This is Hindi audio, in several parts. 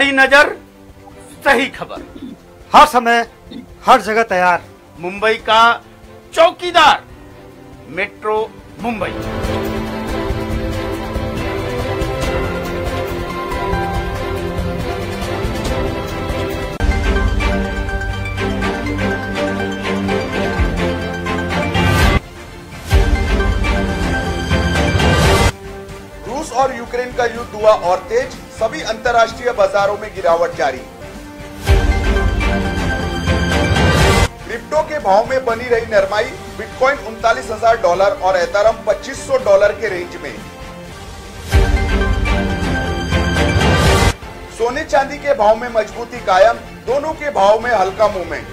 कड़ी नजर, सही खबर, हर समय हर जगह तैयार। मुंबई का चौकीदार, मेट्रो मुंबई। रूस और यूक्रेन का युद्ध हुआ और तेज, सभी अंतर्राष्ट्रीय बाजारों में गिरावट जारी। क्रिप्टो के भाव में बनी रही नरमाई, बिटकॉइन $39,000 और एथेरियम $2,500 के रेंज में। सोने चांदी के भाव में मजबूती कायम, दोनों के भाव में हल्का मूवमेंट।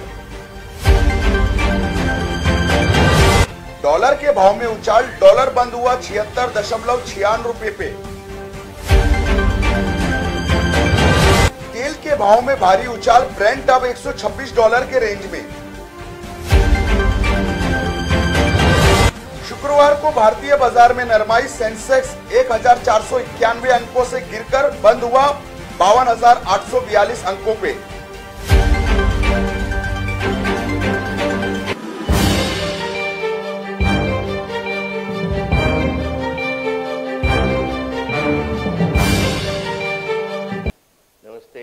डॉलर के भाव में उछाल, डॉलर बंद हुआ 76.96 रुपए पे। तेल के भाव में भारी उछाल, ब्रेंट अब $126 के रेंज में। शुक्रवार को भारतीय बाजार में नरमाई, सेंसेक्स 1491 अंकों से गिरकर बंद हुआ 52,842 अंकों पे।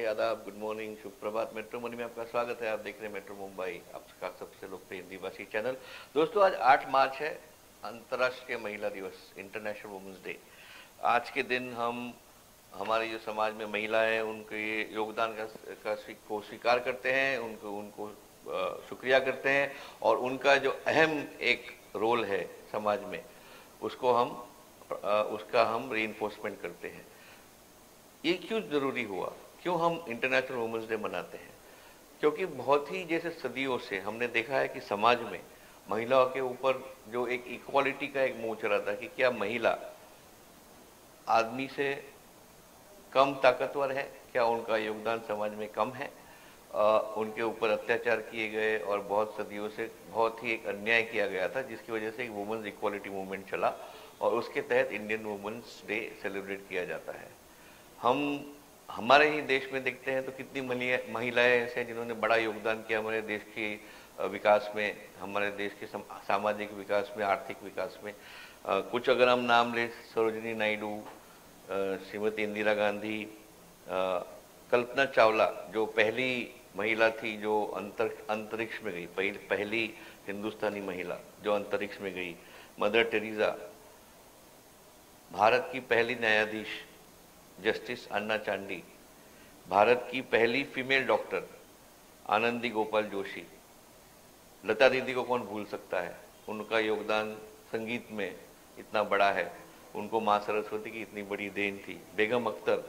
आदाब, गुड मॉर्निंग, शुभ प्रभात। मेट्रो मनी में आपका स्वागत है। आप देख रहे हैं मेट्रो मुंबई, आपका सबसे लोकप्रिय हिंदी भाषी चैनल। दोस्तों, आज 8 मार्च है, अंतर्राष्ट्रीय महिला दिवस, इंटरनेशनल वुमेन्स डे। आज के दिन हम हमारे जो समाज में महिलाएं हैं उनके योगदान को स्वीकार करते हैं, उनको शुक्रिया करते हैं और उनका जो अहम एक रोल है समाज में उसका हम रीइंफोर्समेंट करते हैं। ये क्यों जरूरी हुआ, क्यों हम इंटरनेशनल वुमेन्स डे मनाते हैं? क्योंकि बहुत ही जैसे सदियों से हमने देखा है कि समाज में महिलाओं के ऊपर जो एक इक्वालिटी का एक मोह चला था कि क्या महिला आदमी से कम ताकतवर है, क्या उनका योगदान समाज में कम है। उनके ऊपर अत्याचार किए गए और बहुत सदियों से बहुत ही एक अन्याय किया गया था, जिसकी वजह से एक वुमेन्स इक्वालिटी मूवमेंट चला और उसके तहत इंडियन वुमेन्स डे सेलिब्रेट किया जाता है। हम हमारे ही देश में देखते हैं तो कितनी महिलाएं ऐसे हैं जिन्होंने बड़ा योगदान किया हमारे देश के विकास में, हमारे देश के सामाजिक विकास में, आर्थिक विकास में। कुछ अगर हम नाम ले, सरोजिनी नायडू, श्रीमती इंदिरा गांधी, कल्पना चावला जो पहली महिला थी जो अंतरिक्ष में गई, पहली हिंदुस्तानी महिला जो अंतरिक्ष में गई, मदर टेरेसा, भारत की पहली न्यायाधीश जस्टिस अन्ना चांडी, भारत की पहली फीमेल डॉक्टर आनंदी गोपाल जोशी, लता दीदी को कौन भूल सकता है, उनका योगदान संगीत में इतना बड़ा है, उनको माँ सरस्वती की इतनी बड़ी देन थी, बेगम अख्तर,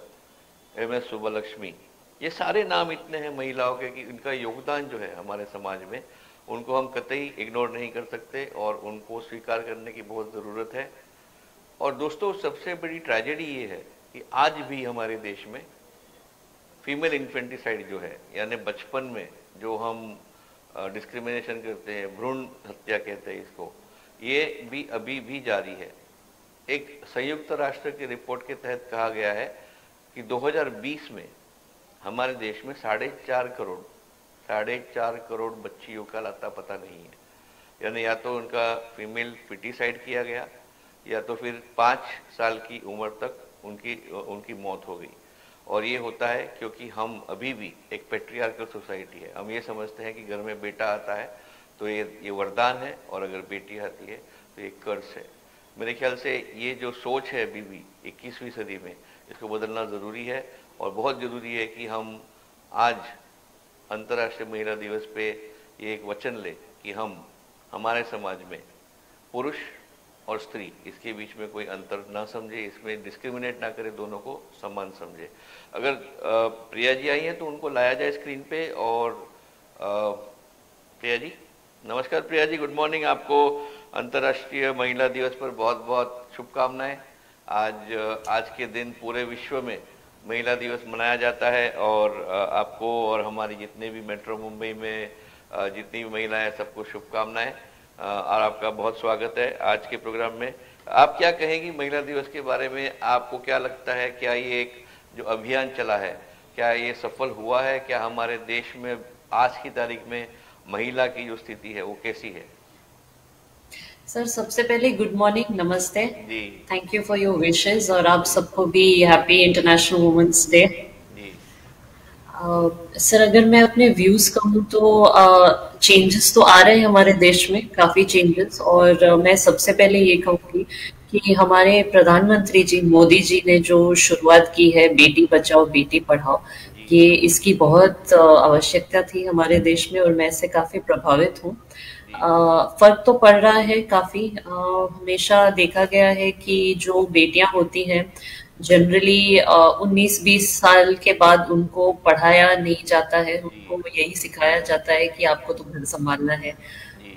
MS सुब्बलक्ष्मी, ये सारे नाम इतने हैं महिलाओं के कि इनका योगदान जो है हमारे समाज में, उनको हम कतई इग्नोर नहीं कर सकते और उनको स्वीकार करने की बहुत ज़रूरत है। और दोस्तों, सबसे बड़ी ट्रेजेडी ये है कि आज भी हमारे देश में फीमेल इन्फेंटिसाइड जो है, यानी बचपन में जो हम डिस्क्रिमिनेशन करते हैं, भ्रूण हत्या कहते हैं इसको, ये भी अभी भी जारी है। एक संयुक्त राष्ट्र की रिपोर्ट के तहत कहा गया है कि 2020 में हमारे देश में 4.5 करोड़ बच्चियों का लाता पता नहीं है, यानी या तो उनका फीमेल फिटिसाइड किया गया या तो फिर 5 साल की उम्र तक उनकी मौत हो गई। और ये होता है क्योंकि हम अभी भी एक पैट्रियार्कल सोसाइटी है। हम ये समझते हैं कि घर में बेटा आता है तो ये वरदान है और अगर बेटी आती है तो ये कर्ज है। मेरे ख्याल से ये जो सोच है अभी भी 21वीं सदी में, इसको बदलना ज़रूरी है और बहुत ज़रूरी है कि हम आज अंतर्राष्ट्रीय महिला दिवस पे ये एक वचन ले कि हम हमारे समाज में पुरुष और स्त्री, इसके बीच में कोई अंतर ना समझे, इसमें डिस्क्रिमिनेट ना करे, दोनों को समान समझे। अगर प्रिया जी आई हैं तो उनको लाया जाए स्क्रीन पे। और प्रिया जी, नमस्कार। Priya ji, good morning. आपको अंतर्राष्ट्रीय महिला दिवस पर बहुत बहुत शुभकामनाएं। आज के दिन पूरे विश्व में महिला दिवस मनाया जाता है और आपको और हमारी जितने भी मेट्रो मुंबई में जितनी भी महिलाएं हैं सबको शुभकामनाएं और आपका बहुत स्वागत है आज के प्रोग्राम में। आप क्या कहेंगी महिला दिवस के बारे में? आपको क्या लगता है, क्या ये एक जो अभियान चला है, क्या ये सफल हुआ है? क्या हमारे देश में आज की तारीख में महिला की जो स्थिति है वो कैसी है? सर सबसे पहले गुड मॉर्निंग, नमस्ते। जी thank you for your wishes और आप सबको भी हैप्पी इंटरनेशनल वुमेन्स डे। जी सर अगर मैं अपने व्यूज कहूँ तो चेंजेस तो आ रहे हैं हमारे देश में, काफी चेंजेस। और मैं सबसे पहले ये कहूँगी कि हमारे प्रधानमंत्री जी मोदी जी ने जो शुरुआत की है बेटी बचाओ बेटी पढ़ाओ, ये इसकी बहुत आवश्यकता थी हमारे देश में और मैं इससे काफी प्रभावित हूँ। फर्क तो पड़ रहा है काफी। हमेशा देखा गया है कि जो बेटियां होती हैं जनरली 19-20 साल के बाद उनको पढ़ाया नहीं जाता है, उनको यही सिखाया जाता है कि आपको तो घर संभालना है।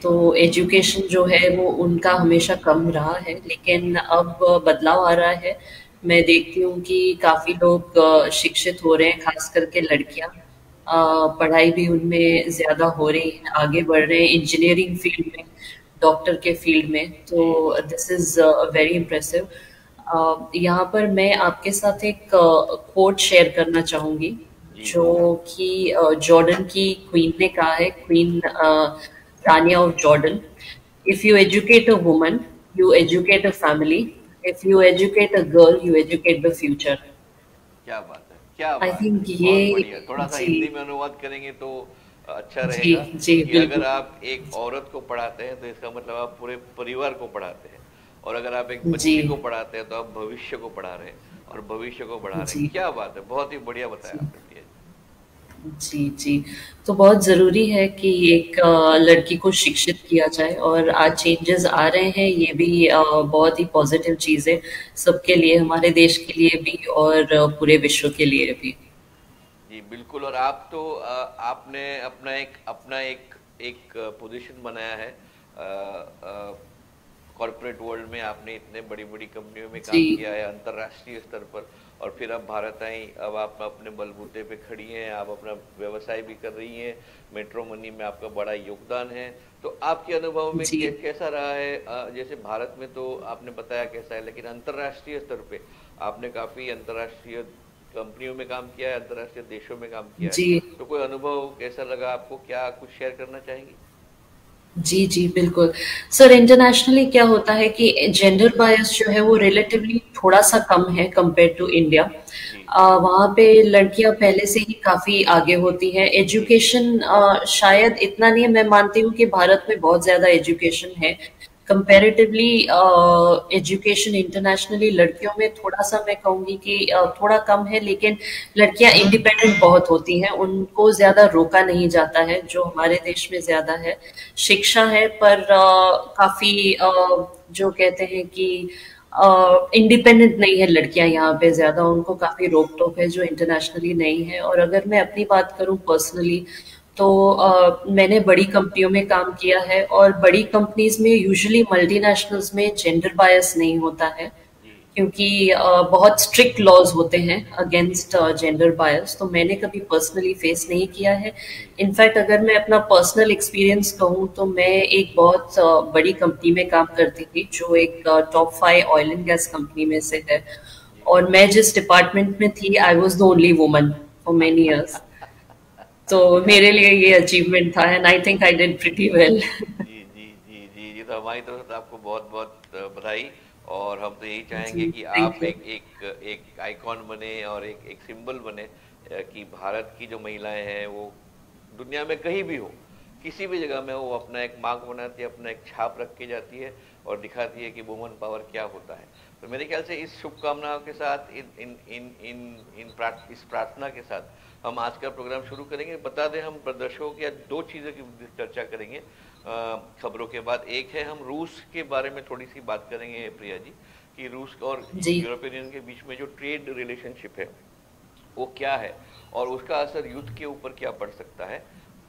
तो एजुकेशन जो है वो उनका हमेशा कम रहा है, लेकिन अब बदलाव आ रहा है। मैं देखती हूँ कि काफी लोग शिक्षित हो रहे हैं, खास करके लड़कियां। पढ़ाई भी उनमें ज्यादा हो रही है, आगे बढ़ रहे हैं इंजीनियरिंग फील्ड में, डॉक्टर के फील्ड में। तो दिस इज वेरी इम्प्रेसिव। यहाँ पर मैं आपके साथ एक कोट शेयर करना चाहूंगी जो कि जॉर्डन की क्वीन ने कहा है, queen Rania of Jordan. If you educate a woman you educate a family, if you educate a girl you educate the future. क्या बात है, क्या आई बात थिंक है, ये बहुत बढ़िया। थोड़ा सा जी हिंदी में अनुवाद करेंगे तो अच्छा जी रहेगा जी कि अगर बिल्कुल आप एक औरत को पढ़ाते हैं तो इसका मतलब आप पूरे परिवार को पढ़ाते हैं, और अगर आप एक जी बच्ची को पढ़ाते हैं तो आप भविष्य को पढ़ा रहे हैं और भविष्य को बढ़ा रहे जी हैं। क्या बात है, बहुत ही बढ़िया बताया जी आपने प्रिया जी जी। तो बहुत जरूरी है कि एक लड़की को शिक्षित किया जाए और आज चेंजेस आ रहे हैं, ये भी बहुत ही पॉजिटिव चीज है सबके लिए, हमारे देश के लिए भी और पूरे विश्व के लिए भी। जी बिल्कुल। और आप तो आपने अपना एक पोजीशन बनाया है कॉर्पोरेट वर्ल्ड में। आपने इतने बड़ी बड़ी कंपनियों में काम जी किया है अंतर्राष्ट्रीय स्तर पर, और फिर अब भारत आई, अब आप अपने बलबूते पे खड़ी हैं, आप अपना व्यवसाय भी कर रही हैं, मेट्रो मनी में आपका बड़ा योगदान है। तो आपके अनुभव में जी कैसा रहा है? जैसे भारत में तो आपने बताया कैसा है, लेकिन अंतर्राष्ट्रीय स्तर पे आपने काफी अंतर्राष्ट्रीय कंपनियों में काम किया है, अंतर्राष्ट्रीय देशों में काम किया जी है, तो कोई अनुभव कैसा लगा आपको? क्या कुछ शेयर करना चाहेंगी? जी जी बिल्कुल। सर इंटरनेशनली क्या होता है कि जेंडर बायस जो है वो रिलेटिवली थोड़ा सा कम है कंपेयर टू इंडिया। जी वहाँ पे लड़कियां पहले से ही काफी आगे होती हैं। जी एजुकेशन शायद इतना नहीं है, मैं मानती हूँ कि भारत में बहुत ज्यादा एजुकेशन है कंपैरेटिवली। एजुकेशन इंटरनेशनली लड़कियों में थोड़ा सा मैं कहूंगी कि थोड़ा कम है, लेकिन लड़कियां इंडिपेंडेंट बहुत होती हैं, उनको ज्यादा रोका नहीं जाता है जो हमारे देश में ज्यादा है। शिक्षा है पर काफी जो कहते हैं कि इंडिपेंडेंट नहीं है लड़कियां यहाँ पे ज्यादा, उनको काफी रोक टोक है जो इंटरनेशनली नहीं है। और अगर मैं अपनी बात करूं पर्सनली तो मैंने बड़ी कंपनियों में काम किया है और बड़ी कंपनीज में यूजुअली मल्टीनेशनल्स में जेंडर बायस नहीं होता है जी क्योंकि बहुत स्ट्रिक्ट लॉज होते हैं अगेंस्ट जेंडर बायस, तो मैंने कभी पर्सनली फेस नहीं किया है। जी इनफैक्ट अगर मैं अपना पर्सनल एक्सपीरियंस कहूँ तो मैं एक बहुत बड़ी कंपनी में काम करती थी जो एक top 5 oil and gas company में से है, जी और मैं जिस डिपार्टमेंट में थी I was the only woman for many years. तो क्या मेरे लिए ये अचीवमेंट था and I think I did pretty well. जी जी जी जी जी। तो हमारी तरफ से आपको बहुत बहुत बधाई, और हम तो यही चाहेंगे जी कि थैंक आप यू। एक आइकॉन बने और एक सिंबल बने, कि भारत की जो महिलाएं हैं वो दुनिया में कहीं भी हो, किसी भी जगह में वो अपना एक मार्क बनाती है, अपना एक छाप रख के जाती है और दिखाती है कि वुमन पावर क्या होता है। तो मेरे ख्याल से इस शुभकामनाओं के साथ, इस प्रार्थना के साथ हम आज का प्रोग्राम शुरू करेंगे। बता दें हम दर्शकों की आज दो चीज़ों की चर्चा करेंगे खबरों के बाद। एक है हम रूस के बारे में थोड़ी सी बात करेंगे प्रिया जी, कि रूस और जी यूरोपियन यूनियन के बीच में जो ट्रेड रिलेशनशिप है वो क्या है और उसका असर युद्ध के ऊपर क्या पड़ सकता है,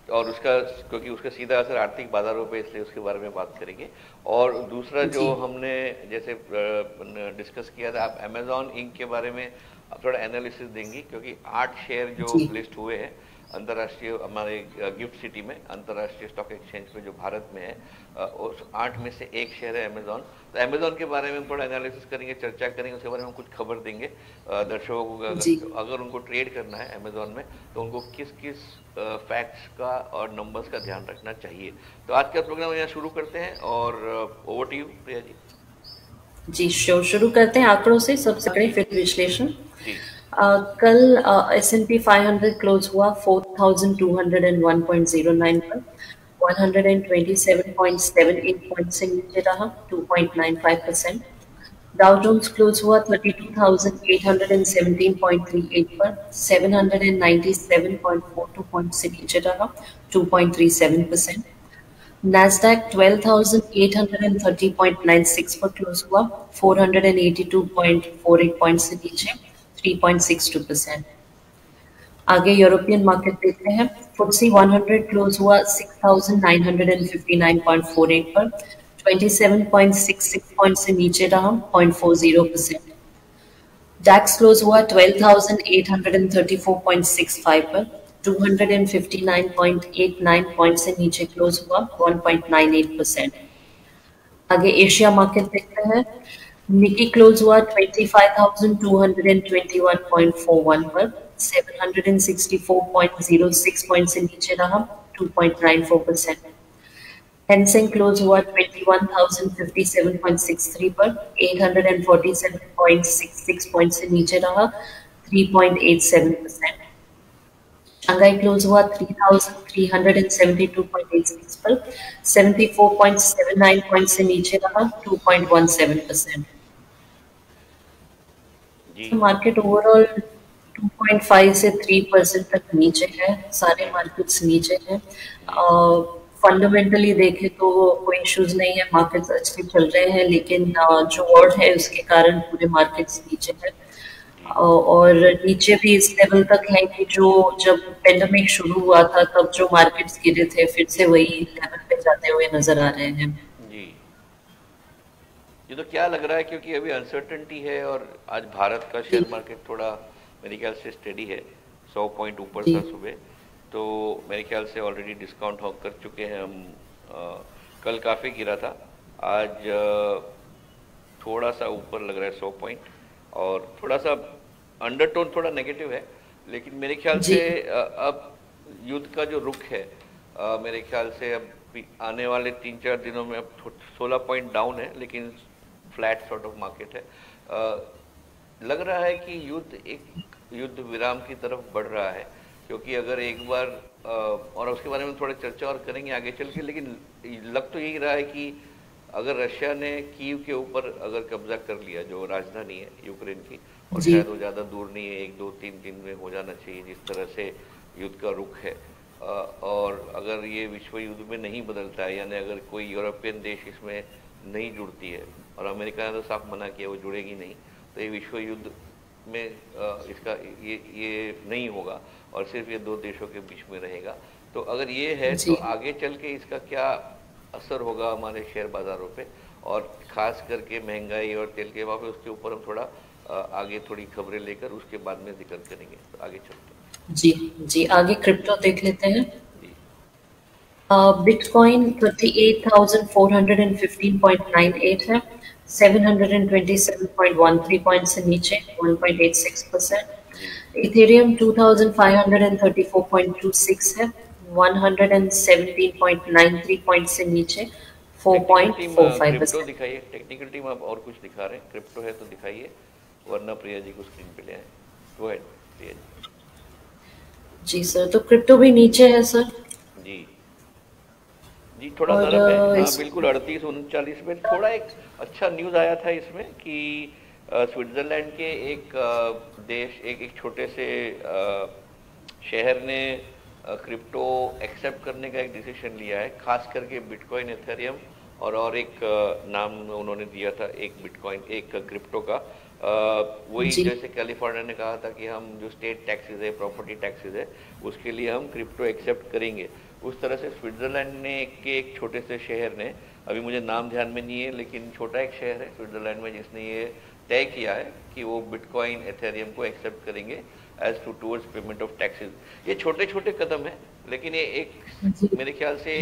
और उसका, क्योंकि उसका सीधा असर आर्थिक बाजारों पे, इसलिए उसके बारे में बात करेंगे। और दूसरा जो जी हमने जैसे डिस्कस किया था, आप अमेजॉन इंक के बारे में आप थोड़ा एनालिसिस देंगी, क्योंकि 8 शेयर जो जी लिस्ट हुए हैं अंतर्राष्ट्रीय हमारे गिफ्ट सिटी में अंतर्राष्ट्रीय स्टॉक एक्सचेंज पे जो भारत में है, उस 8 में से एक शेयर है अमेजॉन। तो अमेजॉन के बारे में हम थोड़ा एनालिसिस करेंगे, चर्चा करेंगे, उसके बारे में हम कुछ खबर देंगे दर्शकों को। जी। अगर उनको ट्रेड करना है अमेजॉन में तो उनको किस किस फैक्ट्स का और नंबर्स का ध्यान रखना चाहिए। तो आज का प्रोग्राम यहाँ शुरू करते हैं और over to you Priya ji. जी, शो शुरू करते हैं आंकड़ों से। सबसे पहले फिर विश्लेषण। जी कल S&P 500 क्लोज हुआ 4201.09 पर, 127.78 पॉइंट से नीचे रहा, 2.95%। डाउ जोन्स क्लोज हुआ 32,817.38 पर, 797.42 पॉइंट से नीचे रहा, 2.37%। Nasdaq 12,830.96 पर क्लोज हुआ, 482.48 पॉइंट से नीचे, 3.62%। आगे यूरोपियन मार्केट देखते हैं। FTSE 100 क्लोज हुआ 6,959.48 पर, 27.66 पॉइंट से नीचे रहा, 0.40%। DAX क्लोज हुआ 12,834.65 पर, 259.89 पॉइंट से नीचे क्लोज हुआ, 1.98%। आगे एशिया मार्केट देखते हैं। निकी क्लोज हुआ 25,221.41 पर, 764.06 पॉइंट से नीचे रहा, 2.94%। हैंसेंग क्लोज हुआ 21,057.63 पर, 847.66 पॉइंट से नीचे रहा, 3.87%। शंघाई क्लोज हुआ 3,372.86 पर, 74.79 पॉइंट से नीचे रहा, 2.17%। मार्केट ओवरऑल 2.5 से 3% तक नीचे है, सारे मार्केट्स नीचे हैं। फंडामेंटली देखें तो कोई इश्यूज नहीं है, मार्केट्स अच्छे चल रहे हैं, लेकिन जो वर्ल्ड है उसके कारण पूरे मार्केट्स नीचे हैं। और नीचे भी इस लेवल तक है कि जो जब पेंडेमिक शुरू हुआ था तब जो मार्केट्स गिरे थे फिर से वही लेवल पे जाते हुए नजर आ रहे हैं। जी, ये तो क्या लग रहा है, क्योंकि अभी अनसर्टेनिटी है और आज भारत का शेयर मार्केट थोड़ा मेरे ख्याल से स्टेडी है, 100 पॉइंट ऊपर था सुबह, तो मेरे ख्याल से ऑलरेडी डिस्काउंट कर चुके हैं हम। कल काफ़ी गिरा था, आज थोड़ा सा ऊपर लग रहा है 100 पॉइंट, और थोड़ा सा अंडरटोन थोड़ा नेगेटिव है, लेकिन मेरे ख्याल से अब युद्ध का जो रुख है, मेरे ख्याल से अब आने वाले 3-4 दिनों में अब 16 पॉइंट डाउन है, लेकिन फ्लैट सॉर्ट ऑफ मार्केट है। लग रहा है कि युद्ध विराम की तरफ बढ़ रहा है, क्योंकि अगर एक बार और उसके बारे में थोड़ा चर्चा और करेंगे आगे चल के, लेकिन लग तो यही रहा है कि अगर रशिया ने कीव के ऊपर अगर कब्जा कर लिया, जो राजधानी है यूक्रेन की, और शायद वो ज़्यादा दूर नहीं है, 1-2-3 दिन में हो जाना चाहिए जिस तरह से युद्ध का रुख है, और अगर ये विश्व युद्ध में नहीं बदलता है, यानी अगर कोई यूरोपियन देश इसमें नहीं जुड़ती है, और अमेरिका ने तो साफ मना किया वो जुड़ेगी नहीं, तो ये विश्व युद्ध में इसका ये नहीं होगा और सिर्फ ये 2 देशों के बीच में रहेगा। तो अगर ये है तो आगे चल के इसका क्या असर होगा हमारे शेयर बाजारों पे, और खास करके महंगाई और तेल के भाव पे, उसके ऊपर हम थोड़ा आगे थोड़ी खबरें लेकर उसके बाद में जिक्र करेंगे। तो आगे चलते हैं। जी, आगे क्रिप्टो देख लेते हैं। बिटकॉइन 38,415.98 है, 727.13 पॉइंट से नीचे, 1.86%। इथेरियम 2,534.26 है, 117.93 पॉइंट से नीचे, 4.45%। क्रिप्टो दिखाइए, टेक्निकल टीम आप और कुछ दिखा रहे हैं, क्रिप्टो है तो दिखाइए, वरना प्रिया जी को स्क्रीन पे ले आए। Go ahead Priya ji sir, तो क्रिप्टो भी नीचे है सर। जी थोड़ा नरम है, हाँ बिल्कुल 38-39 में। थोड़ा एक अच्छा न्यूज़ आया था इसमें कि स्विट्जरलैंड के एक एक छोटे से शहर ने क्रिप्टो एक्सेप्ट करने का एक डिसीजन लिया है, खास करके बिटकॉइन, एथेरियम और एक नाम उन्होंने दिया था एक बिटकॉइन, एक क्रिप्टो का। वही जैसे कैलिफोर्निया ने कहा था कि हम जो स्टेट टैक्सेस है, प्रॉपर्टी टैक्सेस है, उसके लिए हम क्रिप्टो एक्सेप्ट करेंगे, उस तरह से स्विट्जरलैंड ने एक छोटे से शहर ने, अभी मुझे नाम ध्यान में नहीं है, लेकिन छोटा एक शहर है स्विट्जरलैंड में जिसने ये तय किया है कि वो बिटकॉइन, एथेरियम को एक्सेप्ट करेंगे as to towards payment of taxes. ये छोटे छोटे कदम है, लेकिन ये एक मेरे ख्याल से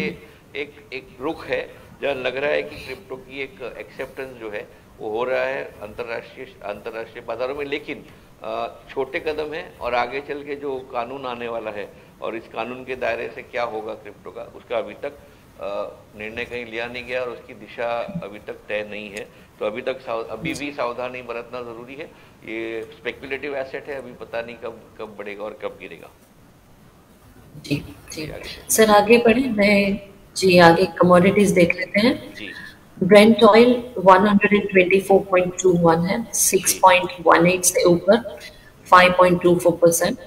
एक रुख है जहाँ लग रहा है कि क्रिप्टो की एक एक्सेप्टेंस जो है वो हो रहा है अंतर्राष्ट्रीय बाजारों में। लेकिन छोटे कदम है, और आगे चल के जो कानून आने वाला है और इस कानून के दायरे से क्या होगा क्रिप्टो का, उसका अभी तक निर्णय कहीं लिया नहीं गया और उसकी दिशा अभी तक तय नहीं है। तो अभी भी सावधानी बरतना जरूरी है। ये स्पेकुलेटिव एसेट है, अभी पता नहीं कब बढ़ेगा और कब गिरेगा। जी जी सर, आगे बढ़े। आगे कमोडिटीज देख लेते हैं जी। ब्रेंट ऑयल 124.21 है, 6.18 से ऊपर 5.24%।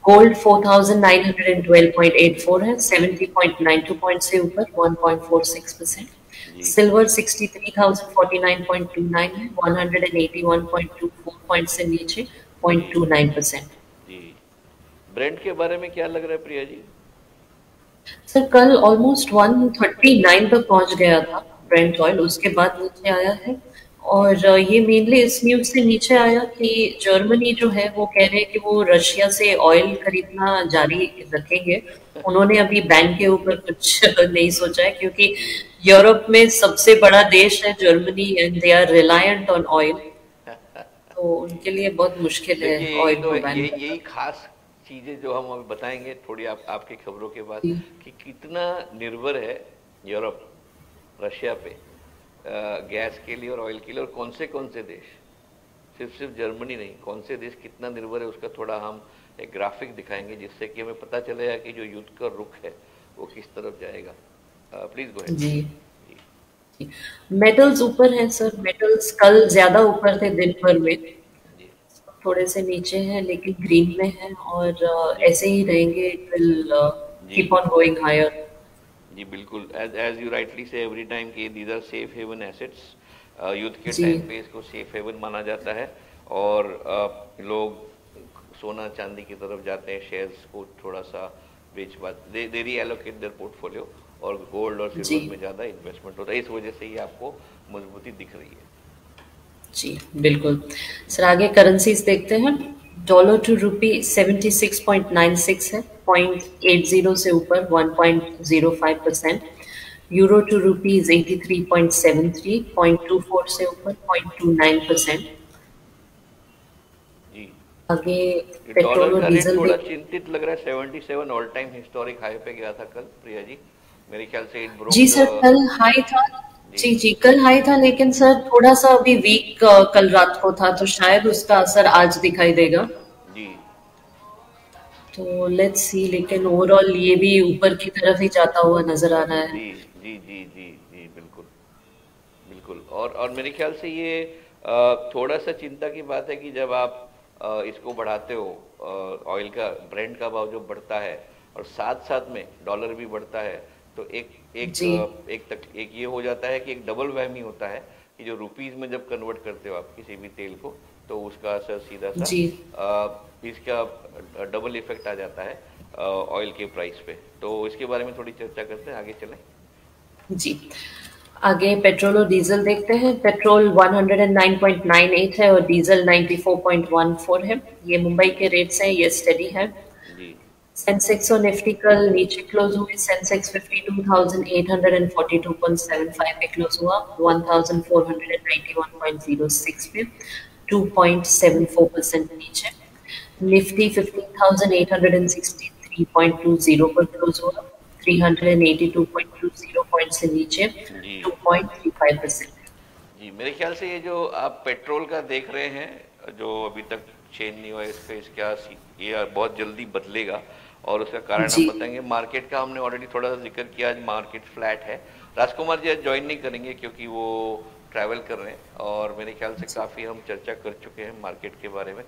गोल्ड 4,912.84 है, 70.92 पॉइंट से ऊपर 1.46%। सिल्वर 63,049.29 है, 181.24 पॉइंट से नीचे 0.29%। जी, ब्रेंट के बारे में क्या लग रहा है प्रिया जी? सर कल ऑलमोस्ट 139 तक पहुंच गया था ब्रेंट ऑयल, उसके बाद नीचे आया है। और ये मेनली इस न्यूज से नीचे आया कि जर्मनी जो है वो कह रहे हैं कि वो रशिया से ऑयल खरीदना जारी रखेंगे। उन्होंने अभी बैन के ऊपर कुछ नहीं सोचा है, क्योंकि यूरोप में सबसे बड़ा देश है Germany and they are reliant on oil, तो उनके लिए बहुत मुश्किल है ऑयल को बैन। यही खास चीजें जो हम अभी बताएंगे थोड़ी आपकी खबरों के बाद, कि कितना निर्भर है यूरोप रशिया पे गैस के लिए और ऑयल के लिए, और कौन से देश, सिर्फ जर्मनी नहीं, कौन से देश कितना निर्भर है, उसका थोड़ा हम एक ग्राफिक दिखाएंगे जिससे कि हमें पता चलेगा कि जो युद्ध का रुख है वो किस तरफ जाएगा। Please go ahead. जी, मेटल्स ऊपर है सर। मेटल्स कल ज्यादा ऊपर थे दिन भर में, थोड़े से नीचे हैं लेकिन ग्रीन में है, और ऐसे ही रहेंगे। It will keep on going higher. जी बिल्कुल, as you rightly say every time कि these are safe haven assets. युद्ध के टाइम पे इसको सेफ हेवन माना जाता है, और लोग सोना चांदी की तरफ जाते हैं, शेयर्स को थोड़ा सा दे रीएलोकेट देयर पोर्टफोलियो, और गोल्ड और सिल्वर में ज्यादा इन्वेस्टमेंट होता है। इस वजह से ही आपको मजबूती दिख रही है। जी बिल्कुल सर, आगे करेंसीज देखते हैं। डॉलर टू रुपी 76.96 है, 0.80 से ऊपर 1.05%। यूरो टू रुपीज 83.73, 0.24 से ऊपर 0.29%। जी आगे पेट्रोल और डीजल थोड़ा चिंतित लग रहा है। 77 ऑल टाइम हिस्टोरिक हाई पे गया था कल प्रिया जी, मेरे ख्याल से इट ब्रोक। जी सर, कल हाई था। जी कल हाई था, लेकिन सर थोड़ा सा अभी वीक कल रात को था, तो शायद उसका असर आज दिखाई देगा। जी तो लेट्स सी, लेकिन ओवरऑल ये भी ऊपर की तरफ ही जाता हुआ नजर आ रहा है। जी जी जी जी जी बिल्कुल बिल्कुल। और मेरे ख्याल से ये थोड़ा सा चिंता की बात है कि जब आप इसको बढ़ाते हो, ऑयल का ब्रेंट का भाव जो बढ़ता है और साथ साथ में डॉलर भी बढ़ता है, तो एक ये हो जाता है कि एक डबल वहमी होता है कि जो रुपीज में जब कन्वर्ट करते हो आप किसी भी तेल को, तो उसका असर सीधा सा इसका डबल इफेक्ट आ जाता है ऑयल के प्राइस पे। तो इसके बारे में थोड़ी चर्चा करते हैं, आगे चलें। जी आगे पेट्रोल और डीजल देखते हैं। पेट्रोल 109.98 है और डीजल 94.14 है। ये मुंबई के रेट्स हैं, ये स्टेडी है। सेंसेक्स और निफ्टी कल नीचे क्लोज हुए। सेंसेक्स 52,842.75 पे क्लोज हुआ, 1,491.06 पे 2.74% नीचे। निफ्टी 15,863.20 पर क्लोज हुआ, 382.20 पॉइंट से नीचे 2.35%। जी मेरे ख्याल से ये जो आप पेट्रोल का देख रहे हैं, जो अभी तक चेंज नहीं हुआ इसका ये बहुत जल्दी बदलेगा, और उसका कारण हम बताएंगे। मार्केट का हमने ऑलरेडी थोड़ा सा जिक्र किया, आज मार्केट फ्लैट है। राजकुमार जी आज ज्वाइन नहीं करेंगे क्योंकि वो ट्रैवल कर रहे हैं, और मेरे ख्याल से काफ़ी हम चर्चा कर चुके हैं मार्केट के बारे में।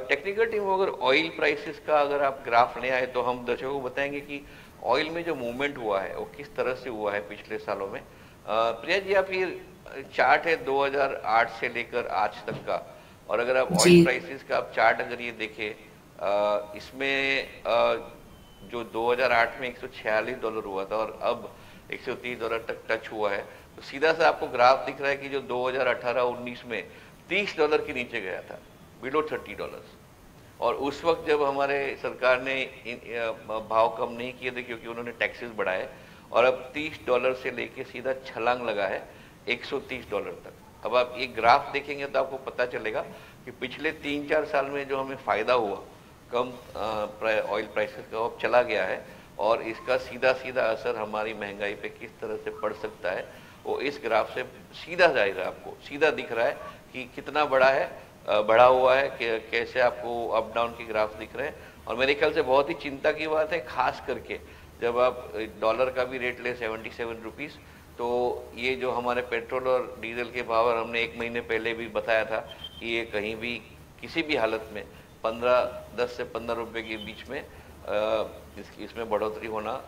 टेक्निकल टीम अगर ऑयल प्राइसेस का अगर आप ग्राफ ले आए तो हम दर्शकों को बताएंगे कि ऑयल में जो मूवमेंट हुआ है वो किस तरह से हुआ है पिछले सालों में। प्रिया जी आप ये चार्ट है 2008 से लेकर आज तक का, और अगर आप ऑयल प्राइसेस का आप चार्ट अगर ये देखें, इसमें जो 2008 में $146 हुआ था और अब $130 तक टच हुआ है, तो सीधा सा आपको ग्राफ दिख रहा है कि जो 2018-19 में $30 के नीचे गया था, बिलो $30। और उस वक्त जब हमारे सरकार ने भाव कम नहीं किए थे क्योंकि उन्होंने टैक्सेस बढ़ाए, और अब $30 से लेके सीधा छलांग लगा है $130 तक। अब आप एक ग्राफ देखेंगे तो आपको पता चलेगा कि पिछले 3-4 साल में जो हमें फ़ायदा हुआ कम ऑयल प्राइसेस का, अब चला गया है, और इसका सीधा सीधा असर हमारी महंगाई पे किस तरह से पड़ सकता है वो इस ग्राफ से सीधा जाएगा, आपको सीधा दिख रहा है कि कितना बड़ा है, बढ़ा हुआ है, कैसे आपको अप डाउन के ग्राफ दिख रहे हैं। और मेरे ख्याल से बहुत ही चिंता की बात है, खास करके जब आप डॉलर का भी रेट ले 77 रुपीज़, तो ये जो हमारे पेट्रोल और डीजल के भाव, और हमने 1 महीने पहले भी बताया था कि ये कहीं भी किसी भी हालत में 10 से 15 रुपये के बीच में इसमें बढ़ोतरी होना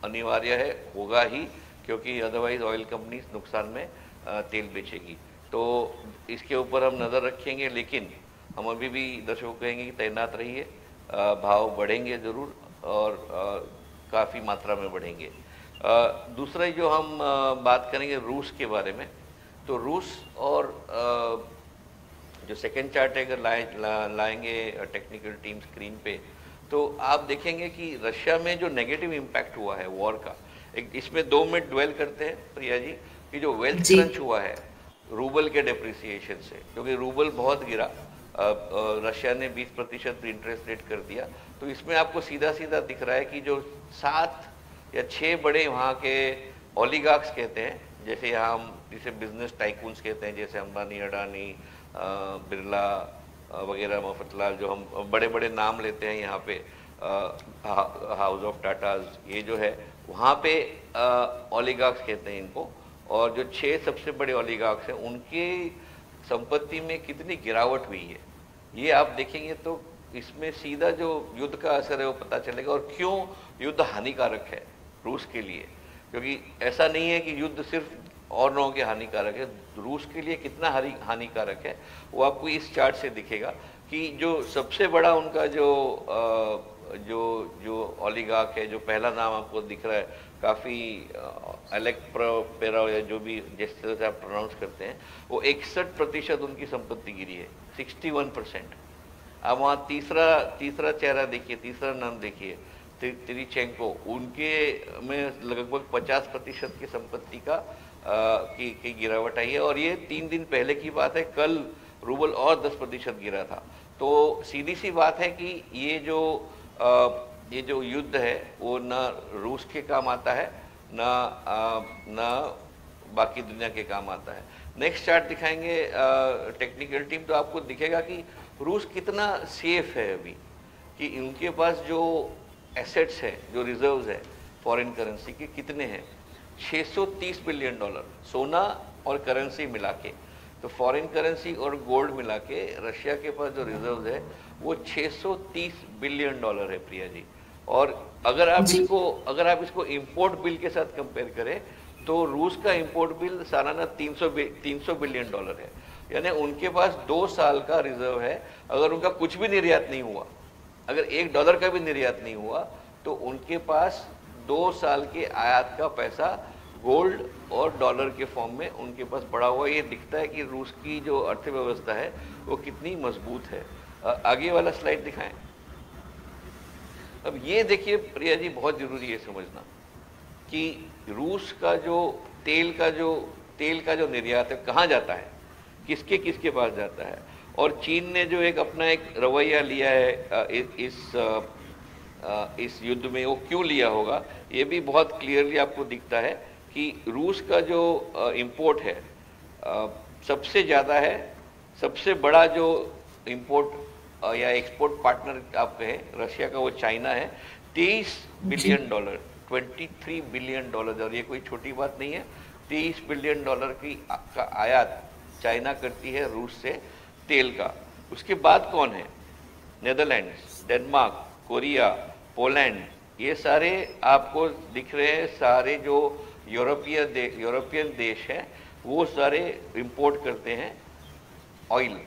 अनिवार्य है, होगा ही, क्योंकि अदरवाइज ऑयल कंपनीज नुकसान में तेल बेचेगी। तो इसके ऊपर हम नज़र रखेंगे, लेकिन हम अभी भी दर्शकों को कहेंगे कि तैनात रहिए, भाव बढ़ेंगे ज़रूर, और काफ़ी मात्रा में बढ़ेंगे। दूसरा जो हम बात करेंगे रूस के बारे में, तो रूस और जो सेकेंड चार्ट है अगर लाएंगे टेक्निकल टीम स्क्रीन पे, तो आप देखेंगे कि रशिया में जो नेगेटिव इम्पैक्ट हुआ है वॉर का, एक इसमें 2 मिनट ड्वेल करते हैं प्रिया जी, कि जो वेल्थ क्रंच हुआ है रूबल के डेप्रिसिएशन से, क्योंकि रूबल बहुत गिरा, रशिया ने 20% इंटरेस्ट रेट कर दिया, तो इसमें आपको सीधा सीधा दिख रहा है कि जो 7 या 6 बड़े वहाँ के ओलिगार्क्स कहते हैं, जैसे यहाँ हम जिसे बिजनेस टाइकून्स कहते हैं, जैसे अंबानी, अडानी, बिरला वगैरह, मफतलाल, जो हम बड़े बड़े नाम लेते हैं यहाँ पे, हाउस ऑफ टाटाज, ये जो है वहाँ पे ओलिगार्क्स कहते हैं इनको। और जो 6 सबसे बड़े ओलिगार्क्स हैं उनके संपत्ति में कितनी गिरावट हुई है, ये आप देखेंगे तो इसमें सीधा जो युद्ध का असर है वो पता चलेगा। और क्यों युद्ध हानिकारक है रूस के लिए, क्योंकि ऐसा नहीं है कि युद्ध सिर्फ और लोगों के हानिकारक है, रूस के लिए कितना हानिकारक है वो आपको इस चार्ट से दिखेगा कि जो सबसे बड़ा उनका जो ओलिगार्क है, जो पहला नाम आपको दिख रहा है, काफ़ी एलेक्ट्रोपेरा या जो भी जिस तरह से आप प्रोनाउंस करते हैं, वो 61% उनकी संपत्ति गिरी है, 61%। अब वहाँ तीसरा चेहरा देखिए, तीसरा नाम देखिए, तिरिचेंको, उनके में लगभग 50% की संपत्ति की गिरावट आई है। और ये 3 दिन पहले की बात है, कल रूबल और 10% गिरा था। तो सीधी सी बात है कि ये जो युद्ध है वो ना रूस के काम आता है, ना बाकी दुनिया के काम आता है। नेक्स्ट चार्ट दिखाएंगे टेक्निकल टीम, तो आपको दिखेगा कि रूस कितना सेफ है अभी, कि उनके पास जो एसेट्स हैं, जो रिजर्व्स हैं फॉरेन करेंसी के, कितने हैं, $630 बिलियन, सोना और करेंसी मिला के, तो फॉरेन करेंसी और गोल्ड मिला के रशिया के पास जो रिजर्व्स है वो $630 बिलियन है प्रिया जी। और अगर आप इसको इंपोर्ट बिल के साथ कंपेयर करें तो रूस का इंपोर्ट बिल सालाना $300 बिलियन है, यानी उनके पास 2 साल का रिजर्व है। अगर उनका कुछ भी निर्यात नहीं हुआ, अगर $1 का भी निर्यात नहीं हुआ, तो उनके पास 2 साल के आयात का पैसा गोल्ड और डॉलर के फॉर्म में उनके पास पड़ा हुआ। ये दिखता है कि रूस की जो अर्थव्यवस्था है वो कितनी मजबूत है। आगे वाला स्लाइड दिखाएं। अब ये देखिए प्रिया जी, बहुत जरूरी है समझना कि रूस का जो तेल का जो निर्यात है कहाँ जाता है, किसके पास जाता है, और चीन ने जो अपना एक रवैया लिया है इस युद्ध में, वो क्यों लिया होगा, ये भी बहुत क्लियरली आपको दिखता है कि रूस का जो इंपोर्ट है सबसे ज़्यादा है, सबसे बड़ा जो इंपोर्ट या एक्सपोर्ट पार्टनर आप कहें रशिया का, वो चाइना है, $23 बिलियन, $23 बिलियन, और ये कोई छोटी बात नहीं है। $23 बिलियन का आयात चाइना करती है रूस से तेल का। उसके बाद कौन है, नेदरलैंड्स, डेनमार्क, कोरिया, पोलैंड, ये सारे आपको दिख रहे हैं। सारे जो यूरोपियन देश हैं वो सारे इंपोर्ट करते हैं ऑयल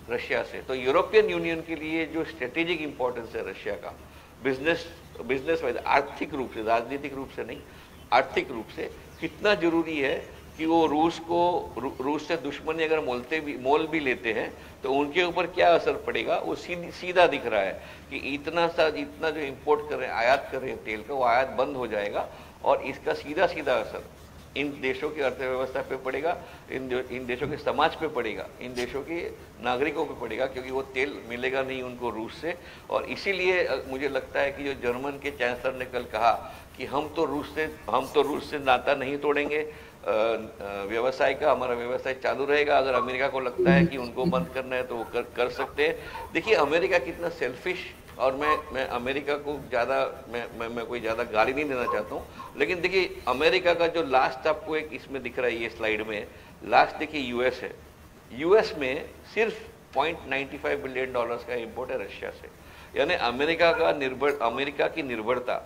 रशिया से। तो यूरोपियन यूनियन के लिए जो स्ट्रेटेजिक इंपॉर्टेंस है रशिया का, बिजनेस वाइज, आर्थिक रूप से, राजनीतिक रूप से नहीं, आर्थिक रूप से कितना जरूरी है कि वो रूस से दुश्मनी अगर मोल भी लेते हैं तो उनके ऊपर क्या असर पड़ेगा, वो सीधा दिख रहा है कि इतना जो इंपोर्ट कर रहे हैं, आयात कर रहे हैं तेल का, वो आयात बंद हो जाएगा और इसका सीधा असर इन देशों की अर्थव्यवस्था पे पड़ेगा, इन देशों के समाज पे पड़ेगा, इन देशों के नागरिकों पे पड़ेगा, क्योंकि वो तेल मिलेगा नहीं उनको रूस से। और इसीलिए मुझे लगता है कि जो जर्मन के चांसलर ने कल कहा कि हम तो रूस से नाता नहीं तोड़ेंगे, व्यवसाय का, हमारा व्यवसाय चालू रहेगा, अगर अमेरिका को लगता है कि उनको बंद करना है तो वो कर सकते हैं। देखिए अमेरिका कितना सेल्फिश, और मैं अमेरिका को ज़्यादा मैं कोई ज़्यादा गाली नहीं देना चाहता हूँ, लेकिन देखिए अमेरिका का जो लास्ट आपको एक इसमें दिख रहा है ये स्लाइड में, लास्ट देखिए यूएस है, यूएस में सिर्फ $0.95 बिलियन का इंपोर्ट है रशिया से, यानी अमेरिका की निर्भरता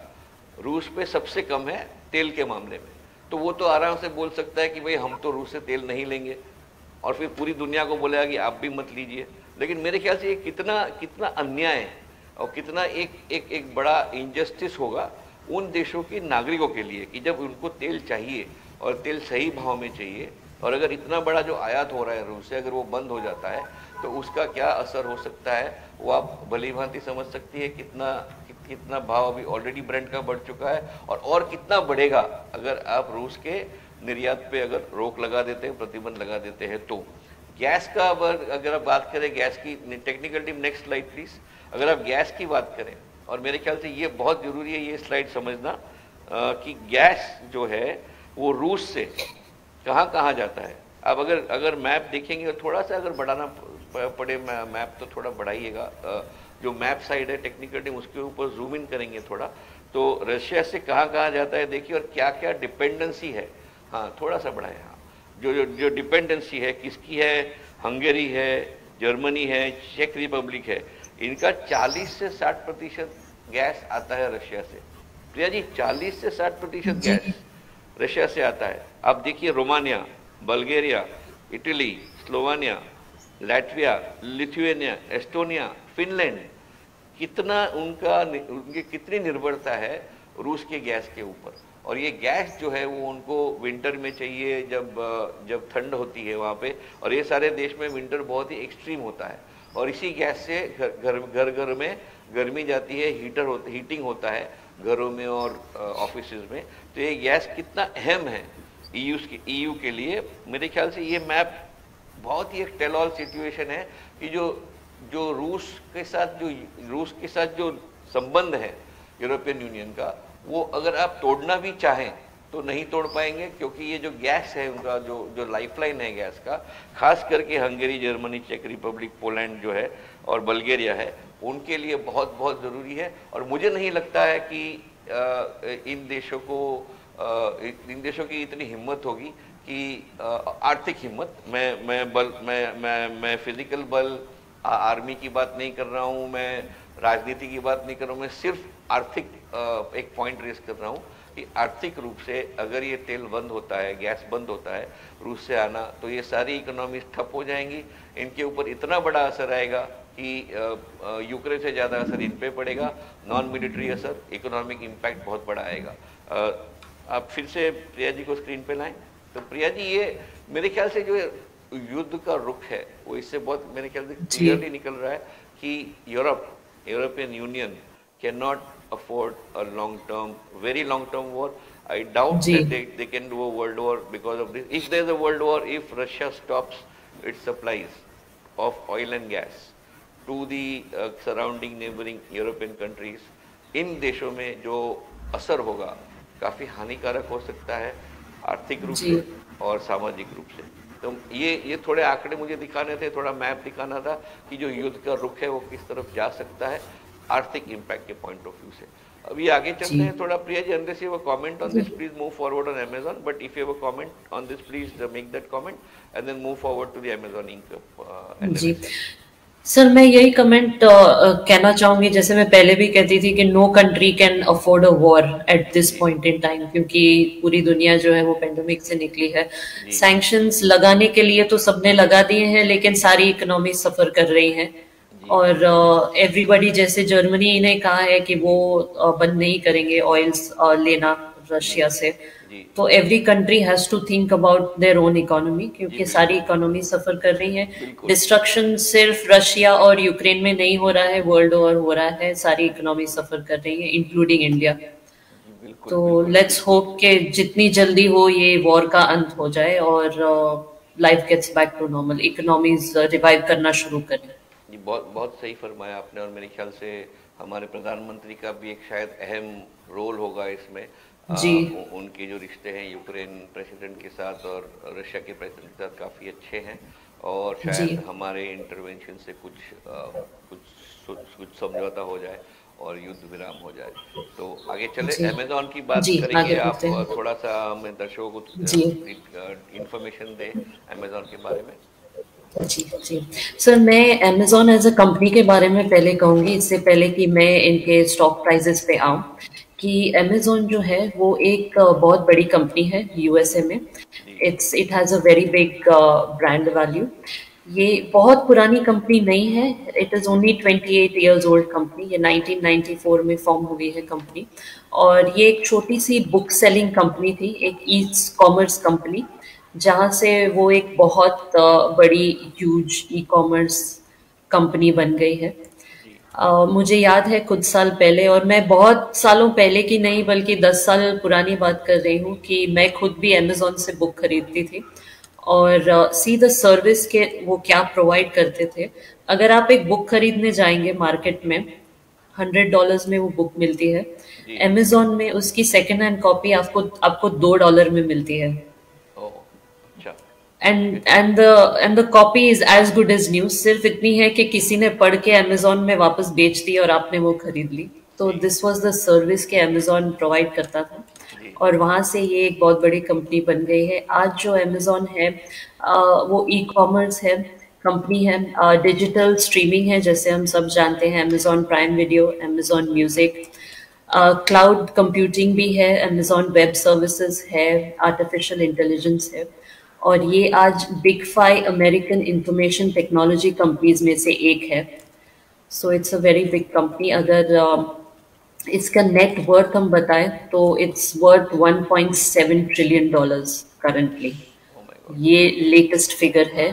रूस पे सबसे कम है तेल के मामले में। तो वो तो आराम से बोल सकता है कि भाई हम तो रूस से तेल नहीं लेंगे, और फिर पूरी दुनिया को बोलेगा कि आप भी मत लीजिए। लेकिन मेरे ख्याल से ये कितना अन्याय है और कितना एक बड़ा इनजस्टिस होगा उन देशों के नागरिकों के लिए कि जब उनको तेल चाहिए और तेल सही भाव में चाहिए, और अगर इतना बड़ा जो आयात हो रहा है रूस से अगर वो बंद हो जाता है तो उसका क्या असर हो सकता है वो आप भली भांति समझ सकती है। कितना भाव अभी ऑलरेडी ब्रेंट का बढ़ चुका है, और कितना बढ़ेगा अगर आप रूस के निर्यात पे अगर रोक लगा देते हैं, प्रतिबंध लगा देते हैं। तो गैस का अगर आप बात करें, गैस की technical team next slide please, अगर आप गैस की बात करें, और मेरे ख्याल से ये बहुत जरूरी है ये स्लाइड समझना कि गैस जो है वो रूस से कहाँ जाता है। अब अगर मैप देखेंगे, थोड़ा सा अगर बढ़ाना पड़े मैप तो थोड़ा बढ़ाइएगा, जो मैप साइड है टेक्निकल टीम उसके ऊपर जूम इन करेंगे थोड़ा, तो रशिया से कहाँ जाता है देखिए, और क्या क्या डिपेंडेंसी है। हाँ थोड़ा सा बढ़ाए, हाँ जो डिपेंडेंसी है किसकी है, हंगेरी है, जर्मनी है, चेक रिपब्लिक है, इनका 40 से 60% गैस आता है रशिया से। प्रिया जी 40 से 60% गैस रशिया से आता है। आप देखिए Romania, Bulgaria, Italy, Slovenia, Latvia, Lithuania, Estonia, Finland, कितना उनकी कितनी निर्भरता है रूस के गैस के ऊपर। और ये गैस जो है वो उनको विंटर में चाहिए जब ठंड होती है वहाँ पे, और ये सारे देश में विंटर बहुत ही एक्सट्रीम होता है, और इसी गैस से घर में गर्मी जाती है, हीटिंग होता है घरों में और ऑफिस में। तो ये गैस कितना अहम है ईयू के लिए। मेरे ख्याल से ये मैप बहुत ही एक टेल ऑल सिचुएशन है कि जो रूस के साथ जो संबंध है यूरोपियन यूनियन का, वो अगर आप तोड़ना भी चाहें तो नहीं तोड़ पाएंगे, क्योंकि ये जो गैस है उनका जो लाइफलाइन है गैस का, खास करके हंगेरी, जर्मनी, चेक रिपब्लिक, पोलैंड जो है और बल्गेरिया है, उनके लिए बहुत बहुत ज़रूरी है। और मुझे नहीं लगता है कि इन देशों की इतनी हिम्मत होगी कि आर्थिक हिम्मत, मैं फिजिकल बल, आर्मी की बात नहीं कर रहा हूँ, मैं राजनीति की बात नहीं कर रहा हूँ, मैं सिर्फ आर्थिक एक पॉइंट रेस कर रहा हूँ कि आर्थिक रूप से अगर ये तेल बंद होता है, गैस बंद होता है रूस से आना, तो ये सारी इकोनॉमीज ठप हो जाएंगी। इनके ऊपर इतना बड़ा असर आएगा कि यूक्रेन से ज़्यादा असर इन पे पड़ेगा, नॉन मिलिट्री असर, इकोनॉमिक इम्पैक्ट बहुत बड़ा आएगा। आप फिर से प्रिया जी को स्क्रीन पे लाएं। तो प्रिया जी ये मेरे ख्याल से जो युद्ध का रुख है वो इससे बहुत मेरे ख्याल से क्लियरली निकल रहा है कि European union can not afford a very long term war. I doubt that they can do a world war because of this. If there is a world war, if Russia stops its supplies of oil and gas to the surrounding neighboring European countries, इन देशों में जो असर होगा काफी हानिकारक हो सकता है आर्थिक रूप से और सामाजिक रूप से। तो ये थोड़े आंकड़े मुझे दिखाने थे, थोड़ा मैप दिखाना था कि जो युद्ध का रुख है वो किस तरफ जा सकता है आर्थिक इम्पैक्ट के पॉइंट ऑफ व्यू से। अभी आगे चलते हैं थोड़ा। Priya ji, unless you have a comment on this, please move forward on Amazon. But if you have a comment on this, please make that comment and then move forward to the Amazon Inc. जी सर, मैं यही कमेंट कहना चाहूंगी, जैसे मैं पहले भी कहती थी कि no country can afford a war at this point in time, क्योंकि पूरी दुनिया जो है वो पेंडेमिक से निकली है। सैंक्शंस लगाने के लिए तो सबने लगा दिए हैं, लेकिन सारी इकोनॉमी सफर कर रही है। और एवरीबॉडी, जैसे जर्मनी ने कहा है कि वो बंद नहीं करेंगे ऑयल्स लेना रशिया से, जी तो every country has to think about their own economy, क्योंकि बिल्कुल। सारी इकोनॉमी सफर कर रही है। बिल्कुल। डिस्ट्रक्शन सिर्फ रशिया और यूक्रेन में नहीं हो रहा है, वर्ल्ड ओवर हो रहा है, सारी इकोनॉमी सफर कर रही है इंक्लूडिंग इंडिया। जी बिल्कुल तो बिल्कुल लेट्स होप कि जितनी जल्दी हो ये वॉर का अंत हो जाए और life gets back to normal, economies revive करना शुरू करें। जी बहुत बहुत सही फरमाया आपने, और मेरे ख्याल से हमारे प्रधानमंत्री का भी एक शायद अहम रोल होगा इसमें। जी। उनके जो रिश्ते हैं यूक्रेन प्रेसिडेंट के साथ और रशिया के प्रेसिडेंट के साथ काफ़ी अच्छे हैं, और शायद जी। हमारे इंटरवेंशन से कुछ समझौता हो जाए और युद्ध विराम हो जाए। तो आगे चले, जी। अमेजोन की बात जी, करेंगे। आगे आप बढ़ते हैं। थोड़ा सा हमें दर्शकों को जी। इंफॉर्मेशन दें अमेजोन के बारे में। जी जी सर, मैं अमेजोन एज अ कंपनी के बारे में पहले कहूंगी, इससे पहले कि मैं इनके स्टॉक प्राइसेस पे आऊं, कि अमेजोन जो है वो एक बहुत बड़ी कंपनी है यूएसए में। It has a very big brand value. ये बहुत पुरानी कंपनी नहीं है, it is only 28 years old company. ये 1994 में फॉर्म हुई है कंपनी, और ये एक छोटी सी बुक सेलिंग कंपनी थी, एक ई कॉमर्स कंपनी, जहाँ से वो एक बहुत बड़ी ह्यूज ई कॉमर्स कंपनी बन गई है। मुझे याद है कुछ साल पहले, और मैं बहुत सालों पहले की नहीं बल्कि 10 साल पुरानी बात कर रही हूँ, कि मैं खुद भी अमेजोन से बुक खरीदती थी, और सी द सर्विस के वो क्या प्रोवाइड करते थे। अगर आप एक बुक खरीदने जाएंगे मार्केट में, $100 में वो बुक मिलती है। अमेजोन में उसकी सेकेंड हैंड कॉपी आपको $2 में मिलती है। And the copy is as good as new. सिर्फ इतनी है कि किसी ने पढ़ के अमेजोन में वापस बेच दी और आपने वो खरीद ली। तो दिस वाज द सर्विस के अमेजोन प्रोवाइड करता था, और वहां से ये एक बहुत बड़ी कंपनी बन गई है। आज जो अमेजोन है वो ई कॉमर्स है, कंपनी है, डिजिटल स्ट्रीमिंग है जैसे हम सब जानते हैं, Amazon prime video, Amazon music, cloud computing भी है, अमेजोन वेब सर्विसेज है, आर्टिफिशियल इंटेलिजेंस है, और ये आज big 5 American information technology companies में से एक है। So it's a very big company. अगर इसका नेट वर्थ हम बताएं तो इट्स वर्थ $1.7 ट्रिलियन करंटली। ये लेटेस्ट फिगर है।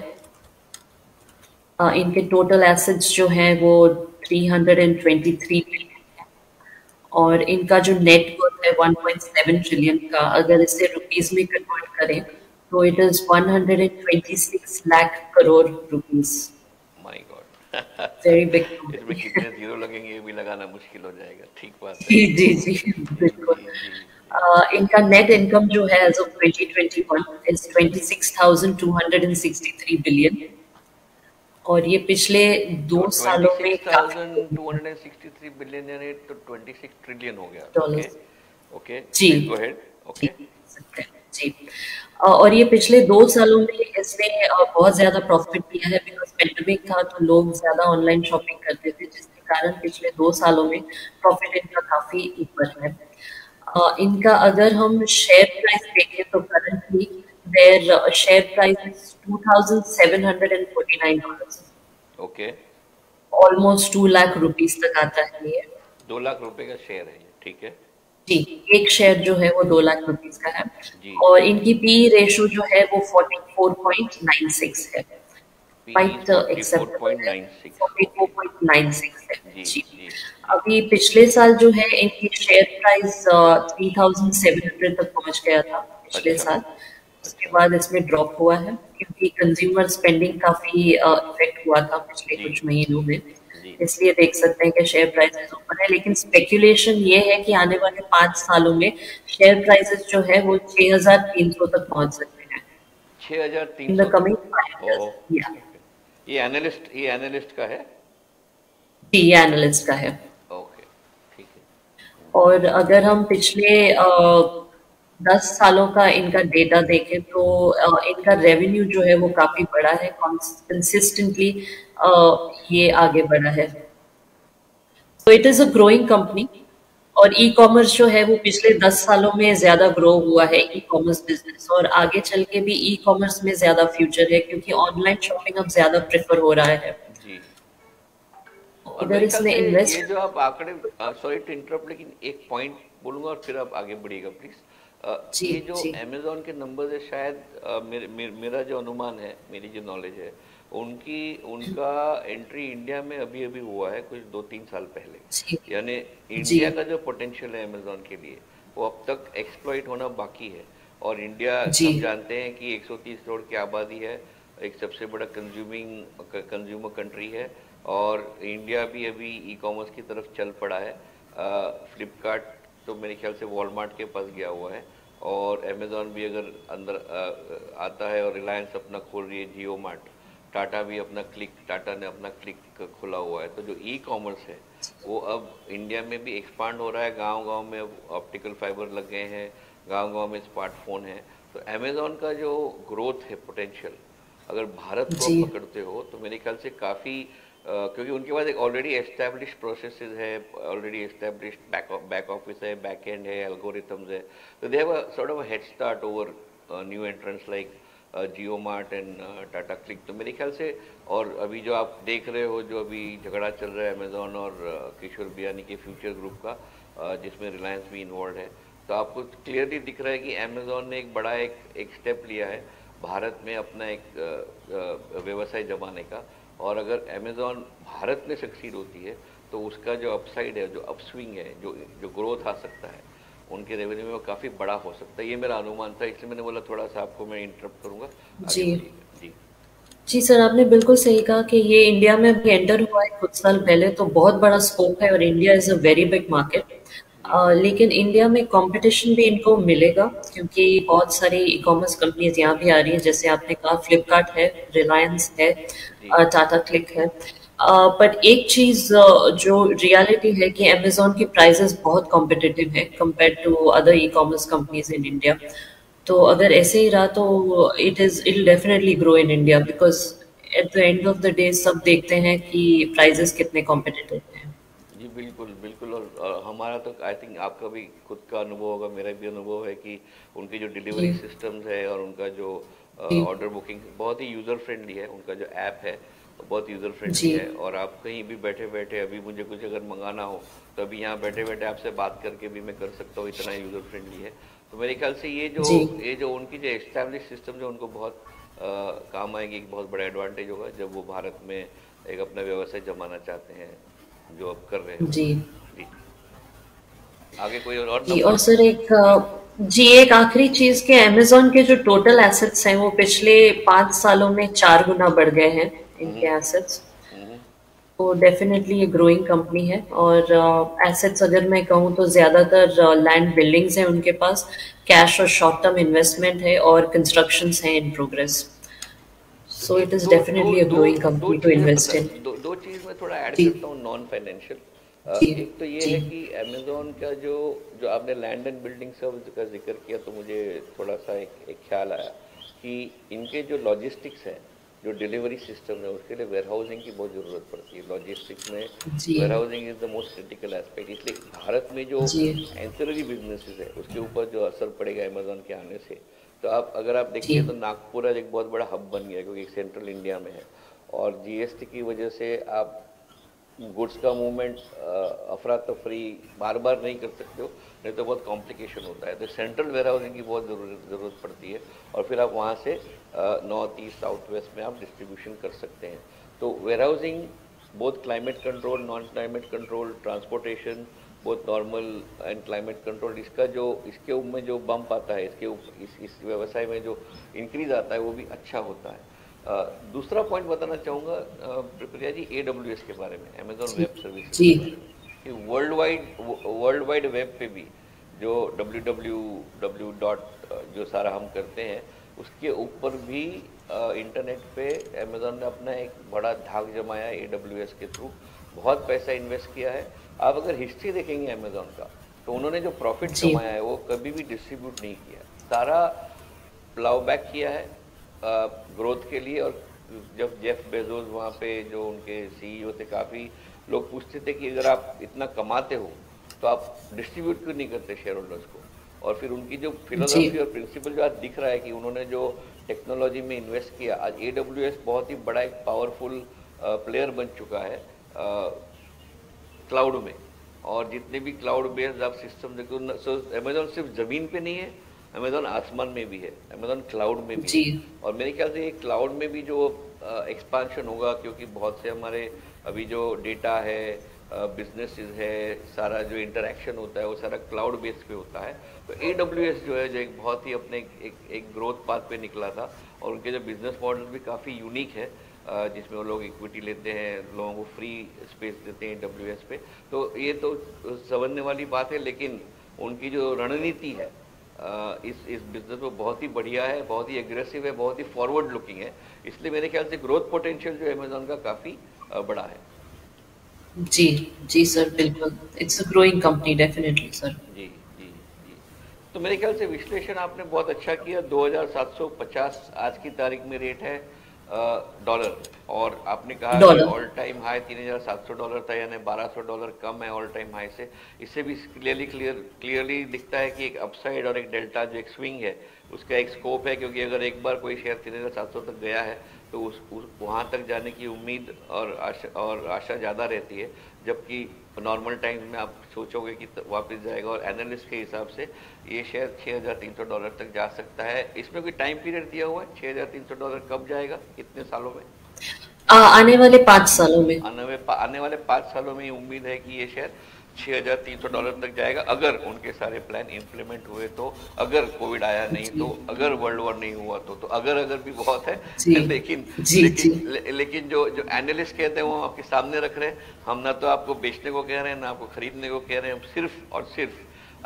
इनके टोटल एसेट्स जो हैं वो 323 बिलियन है, और इनका जो नेट वर्थ है 1.7 ट्रिलियन का, अगर इसे रुपीस में कन्वर्ट करें तो it is 126 lakh crore rupees. My God, very big. इसमें कितने जीरो लगेंगे ये भी लगाना मुश्किल हो जाएगा। ठीक बात है। जी जी जी बिल्कुल। इनका नेट इनकम जो है एज ऑफ 2021 इज 26,263 बिलियन, और ये पिछले 2 सालों में 26,263 बिलियन यानी तो 26 ट्रिलियन हो गया। डॉलर। ओके जी। Go ahead. ओके जी। और ये पिछले 2 सालों में इसने बहुत ज्यादा प्रॉफिट किया है, बिकॉज पेंडेमिक था तो लोग ज्यादा ऑनलाइन शॉपिंग करते थे, जिसके कारण पिछले 2 सालों में प्रॉफिट इनका काफी ऊपर है। इनका अगर हम शेयर प्राइस देखें तो currently their share price is $2,749, okay, almost 2 lakh rupees तक आता है ये। 2 लाख रुपए का शेयर है ये। ठीक है जी, एक शेयर जो है वो 2 लाख रुपीस का है, जी। और इनकी पी रेशो जो है वो 44.96 है। क्वाइट एक्सेप्टेबल है, 44.96 है। जी। अभी पिछले साल जो है इनकी शेयर प्राइस 3,700 तक पहुंच गया था पिछले साल। उसके बाद इसमें ड्रॉप हुआ है, क्योंकि कंज्यूमर स्पेंडिंग काफी इफेक्ट हुआ था पिछले कुछ महीनों में, इसलिए देख सकते हैं कि शेयर प्राइसेस ऊपर है। लेकिन स्पेकुलेशन ये है कि आने वाले 5 सालों में शेयर प्राइसेस जो है वो 6,300 तक पहुंच सकते हैं। 6,300 इन द कमिंग 5 इयर्स। ये एनालिस्ट का है जी, ये एनालिस्ट का है। ओके, ठीक है। और अगर हम पिछले 10 सालों का इनका डेटा देखें तो इनका रेवेन्यू जो है वो काफी बड़ा है, कंसिस्टेंटली ये आगे बढ़ा है। तो it is a growing company, और ई कॉमर्स जो है वो पिछले 10 सालों में ज्यादा ग्रो हुआ है ई कॉमर्स बिजनेस, और आगे चल के भी ई कॉमर्स में ज्यादा फ्यूचर है, क्योंकि ऑनलाइन शॉपिंग अब ज्यादा प्रेफर हो रहा है जी। इधर इसमें इन्वेस्ट। ये जो आप आंकड़े, सॉरी टू इंटरप्ट, लेकिन एक पॉइंट बोलूंगा और फिर आप आगे बढ़िएगा प्लीज। जी ये जो जी अमेजोन के नंबर्स है शायद मेरा जो अनुमान है, मेरी जो नॉलेज है, उनका एंट्री इंडिया में अभी अभी हुआ है कुछ 2-3 साल पहले। जी यानी जी इंडिया का जो पोटेंशियल है अमेजोन के लिए वो अब तक एक्सप्लॉइट होना बाकी है। और इंडिया जी सब जानते हैं कि 130 करोड़ की आबादी है, एक सबसे बड़ा कंज्यूमर कंट्री है, और इंडिया भी अभी ई कॉमर्स की तरफ चल पड़ा है। फ्लिपकार्ट तो मेरे ख्याल से वॉलमार्ट के पास गया हुआ है, और अमेजोन भी अगर अंदर आता है, और रिलायंस अपना खोल रही है जियो मार्ट, टाटा ने अपना क्लिक खोला हुआ है। तो जो ई कॉमर्स है वो अब इंडिया में भी एक्सपांड हो रहा है। गांव-गांव में अब ऑप्टिकल फाइबर लग गए हैं, गांव-गांव में स्मार्टफोन है। तो अमेजोन का जो ग्रोथ है पोटेंशियल, अगर भारत को जी आप पकड़ते हो तो मेरे ख्याल से काफ़ी, क्योंकि उनके पास एक ऑलरेडी एस्टैब्लिश प्रोसेसेस है, ऑलरेडी एस्टैब्लिश्ड बैक ऑफिस है, बैक एंड है, एल्गोरिथम्स है। तो they have a sort of head start over new entrants like Jio mart and Tata click. तो मेरे ख्याल से, और अभी जो आप देख रहे हो, जो अभी झगड़ा चल रहा है अमेजोन और किशोर बियानी के फ्यूचर ग्रुप का, जिसमें रिलायंस भी इन्वॉल्व है, तो आपको क्लियरली दिख रहा है कि अमेजोन ने एक बड़ा एक स्टेप लिया है भारत में अपना एक व्यवसाय जमाने का। और अगर अमेजोन भारत में सक्सीड होती है तो उसका जो अपसाइड है, जो अपस्विंग है, जो ग्रोथ आ सकता है उनके रेवेन्यू में, वो काफ़ी बड़ा हो सकता है। ये मेरा अनुमान था, इसलिए मैंने बोला थोड़ा सा आपको मैं इंटरप्ट करूंगा। आगे जी बढ़िएगा जी। जी सर, आपने बिल्कुल सही कहा कि ये इंडिया में अभी एंटर हुआ है कुछ साल पहले, तो बहुत बड़ा स्कोप है और India is a very big market. जी लेकिन इंडिया में कंपटीशन भी इनको मिलेगा, क्योंकि बहुत सारी ई कॉमर्स कंपनीज यहाँ भी आ रही है, जैसे आपने कहा फ्लिपकार्ट है, रिलायंस है, जी टाटा क्लिक है। पर एक चीज जो रियलिटी है कि अमेजोन की प्राइसेस बहुत कॉम्पिटिटिव है compare to other e commerce companies in India. तो अगर ऐसे ही रहा तो it definitely grow in India, because at the end of the day सब देखते हैं कि प्राइसेस कितने कॉम्पिटिटिव हैं। जी, बिल्कुल बिल्कुल। और हमारा तो आई थिंक आपका भी खुद का अनुभव होगा, मेरा भी अनुभव है कि उनकी जो डिलीवरी जी सिस्टम्स है और उनका जो जी ऑर्डर बुकिंग बहुत ही यूज़र फ्रेंडली है। उनका जो ऐप है वो बहुत यूज़र फ्रेंडली जी है, और आप कहीं भी बैठे बैठे, अभी मुझे कुछ अगर मंगाना हो तो अभी यहाँ बैठे बैठे आपसे बात करके भी मैं कर सकता हूँ, इतना यूज़र फ्रेंडली है। तो मेरे ख्याल से जी ये जो उनकी जो एस्टैब्लिश सिस्टम जो उनको बहुत काम आएगी, एक बहुत बड़ा एडवांटेज होगा जब वो भारत में एक अपना व्यवसाय जमाना चाहते हैं, जो अब कर रहे हैं वो। जी जी, आगे कोई और जी। नंबर? और सर जी एक आखिरी चीज के अमेजोन के जो टोटल एसेट्स हैं वो पिछले 5 सालों में 4 गुना बढ़ गए हैं इनके एसेट्स। हम्म, तो डेफिनेटली ये ग्रोइंग कंपनी है। और एसेट्स अगर मैं कहूँ तो ज्यादातर लैंड बिल्डिंग्स हैं उनके पास, कैश और शॉर्ट टर्म इन्वेस्टमेंट है, और कंस्ट्रक्शंस हैं इन प्रोग्रेस। तो सो ये इट इज दो दो डेफिनेटली अ दो ग्रोइंग दो कंपनी टू चीज़ें इन्वेस्ट बता इन। दो चीज़ मैं थोड़ा ऐड जी करता हूँ नॉन फाइनेंशियल। जी एक तो ये जी है कि अमेजोन का जो जो आपने लैंड एंड बिल्डिंग सर्विस का जिक्र किया, तो मुझे थोड़ा सा एक ख्याल आया कि इनके जो लॉजिस्टिक्स है, जो डिलीवरी सिस्टम है, उसके लिए वेयर हाउसिंग की बहुत ज़रूरत पड़ती है। लॉजिस्टिक्स में जी warehousing is the most critical aspect. इसलिए भारत में जो जी एंसिलरी बिजनेसेस है उसके ऊपर जो असर पड़ेगा अमेजोन के आने से, तो आप अगर आप जी देखिए तो नागपुर आज एक बहुत बड़ा हब बन गया है, क्योंकि सेंट्रल इंडिया में है, और जीएसटी की वजह से आप गुड्स का मूवमेंट अफरा तफरी बार बार नहीं कर सकते हो, नहीं तो बहुत कॉम्प्लिकेशन होता है। तो सेंट्रल वेयर हाउसिंग की बहुत ज़रूरत पड़ती है, और फिर आप वहाँ से नॉर्थ ईस्ट साउथ वेस्ट में आप डिस्ट्रीब्यूशन कर सकते हैं। तो warehousing, both climate control, non climate control, transportation, both normal and climate control, इसके में जो बम्प आता है, इस व्यवसाय में जो इंक्रीज आता है वो भी अच्छा होता है। दूसरा पॉइंट बताना चाहूँगा प्रिया जी, AWS के बारे में, अमेजोन जी वेब सर्विसेज जी के बारे में, कि वर्ल्ड वाइड वेब पे भी जो www जो सारा हम करते हैं उसके ऊपर भी इंटरनेट पे अमेजोन ने अपना एक बड़ा धाक जमाया AWS के थ्रू, बहुत पैसा इन्वेस्ट किया है। आप अगर हिस्ट्री देखेंगे अमेजोन का, तो उन्होंने जो प्रॉफिट जी कमाया है वो कभी भी डिस्ट्रीब्यूट नहीं किया, सारा प्लाउ बैक किया है ग्रोथ के लिए। और जब जेफ बेजोस वहाँ पे जो उनके CEO थे, काफ़ी लोग पूछते थे कि अगर आप इतना कमाते हो तो आप डिस्ट्रीब्यूट क्यों नहीं करते शेयर होल्डर्स को। और फिर उनकी जो जी फिलोसफी और प्रिंसिपल जो आज दिख रहा है कि उन्होंने जो टेक्नोलॉजी में इन्वेस्ट किया, आज AWS बहुत ही बड़ा एक पावरफुल प्लेयर बन चुका है क्लाउड में। और जितने भी क्लाउड बेस्ड आप सिस्टम देखो, अमेजोन सिर्फ ज़मीन पे नहीं है, अमेजोन आसमान में भी है, अमेजोन क्लाउड में भी जी। है। और मेरे ख्याल से ये क्लाउड में भी जो एक्सपांशन होगा, क्योंकि बहुत से हमारे अभी जो डेटा है, बिजनेसेस है, सारा जो इंटरेक्शन होता है वो सारा क्लाउड बेस पे होता है। तो AWS जो है, जो एक बहुत ही अपने एक ग्रोथ पाथ पे निकला था, और उनके जो बिजनेस मॉडल भी काफ़ी यूनिक है, जिसमें वो लोग इक्विटी लेते हैं, लोगों को फ्री स्पेस देते हैं AWS पे। तो ये तो समझने वाली बात है, लेकिन उनकी जो रणनीति है इस बिजनेस में बहुत ही बढ़िया है, बहुत ही एग्रेसिव है, बहुत ही फॉरवर्ड लुकिंग है। इसलिए मेरे ख्याल से ग्रोथ पोटेंशियल जो अमेजोन का काफ़ी बड़ा है। जी, जी सर, बिल्कुल। It's a growing company definitely sir. जी जी जी। तो मेरे ख्याल से विश्लेषण आपने बहुत अच्छा किया। 2750 आज की तारीख में रेट है डॉलर, और आपने कहा कि डॉलर। ऑल टाइम हाई $3700 था, यानी $1200 कम है ऑल टाइम हाई से। इससे भी क्लियरली दिखता है कि एक अपसाइड और एक डेल्टा जो एक स्विंग है उसका एक स्कोप है, क्योंकि अगर एक बार कोई शेयर 3700 तक गया है तो वहाँ तक जाने की उम्मीद और आशा ज़्यादा रहती है, जबकि नॉर्मल टाइम्स में आप सोचोगे कि वापस जाएगा। और एनालिस्ट के हिसाब से ये शेयर $6300 तक जा सकता है। इसमें कोई टाइम पीरियड दिया हुआ है? $6300 कब जाएगा, कितने सालों में? आने वाले 5 सालों में। आने वाले 5 सालों में उम्मीद है कि ये शेयर $6300 तक जाएगा, अगर उनके सारे प्लान इम्प्लीमेंट हुए तो, अगर कोविड आया नहीं तो, अगर वर्ल्ड वॉर नहीं हुआ तो अगर भी बहुत है। जी, लेकिन जी, लेकिन जो एनालिस्ट कहते हैं वो आपके सामने रख रहे हैं। हम ना तो आपको बेचने को कह रहे हैं, ना आपको खरीदने को कह रहे हैं, हम सिर्फ और सिर्फ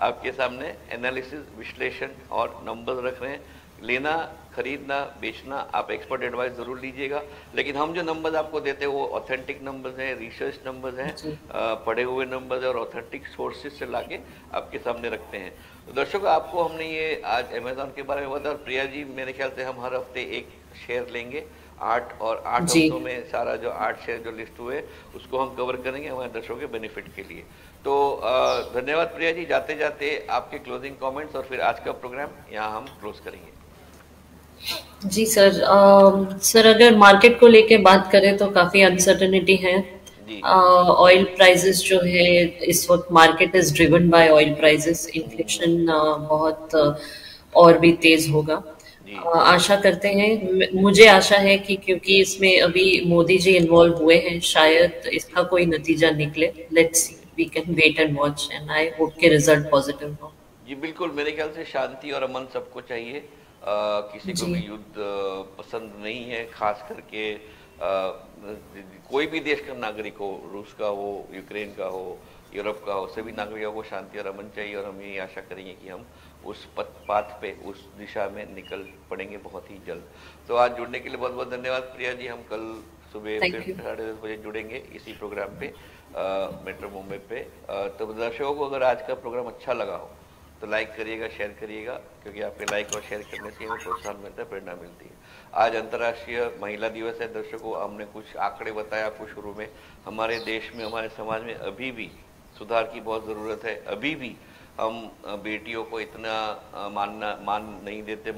आपके सामने एनालिसिस, विश्लेषण और नंबर रख रहे हैं। लेना, खरीदना, बेचना आप एक्सपर्ट एडवाइस जरूर लीजिएगा, लेकिन हम जो नंबर्स आपको देते हैं वो ऑथेंटिक नंबर्स हैं, रिसर्च नंबर्स हैं, पढ़े हुए नंबर्स और ऑथेंटिक सोर्सेज से लाके आपके सामने रखते हैं। तो दर्शकों, आपको हमने ये आज अमेजॉन के बारे में बताया, और प्रिया जी मेरे ख्याल से हम हर हफ्ते एक शेयर लेंगे, 8 हफ्तों में सारा जो 8 शेयर जो लिस्ट हुए उसको हम कवर करेंगे हमारे दर्शकों के बेनिफिट के लिए। तो धन्यवाद प्रिया जी। जाते जाते आपके क्लोजिंग कमेंट्स और फिर आज का प्रोग्राम यहाँ हम क्लोज करेंगे। जी सर। सर, अगर मार्केट को लेके बात करें तो काफी अनसर्टेनिटी है। ऑयल प्राइसेस जो है इस वक्त, market is driven by oil prices. Inflation बहुत और भी तेज होगा। आशा करते हैं, मुझे आशा है कि क्योंकि इसमें अभी मोदी जी इन्वॉल्व हुए हैं, शायद इसका कोई नतीजा निकले। Let's see, we can wait and watch, and I hope के रिजल्ट पॉजिटिव हो। जी बिल्कुल, मेरे ख्याल से शांति और अमन सबको चाहिए। किसी को भी युद्ध पसंद नहीं है, खास करके कोई भी देश का नागरिक हो, रूस का हो, यूक्रेन का हो, यूरोप का हो, सभी नागरिकों को शांति और अमन चाहिए। और हम यही आशा करेंगे कि हम उस पाथ पे, उस दिशा में निकल पड़ेंगे बहुत ही जल्द। तो आज जुड़ने के लिए बहुत बहुत धन्यवाद प्रिया जी। हम कल सुबह फिर 10:30 बजे जुड़ेंगे इसी प्रोग्राम पे, मेट्रो मुंबई पे। तो दर्शकों को अगर आज का प्रोग्राम अच्छा लगा हो तो लाइक करिएगा, शेयर करिएगा, क्योंकि आपके लाइक और शेयर करने से हमें प्रोत्साहन मिलता है, प्रेरणा मिलती है। आज अंतर्राष्ट्रीय महिला दिवस है दर्शकों। हमने कुछ आंकड़े बताए आपको शुरू में। हमारे देश में, हमारे समाज में अभी भी सुधार की बहुत ज़रूरत है। अभी भी हम बेटियों को इतना मान्य नहीं देते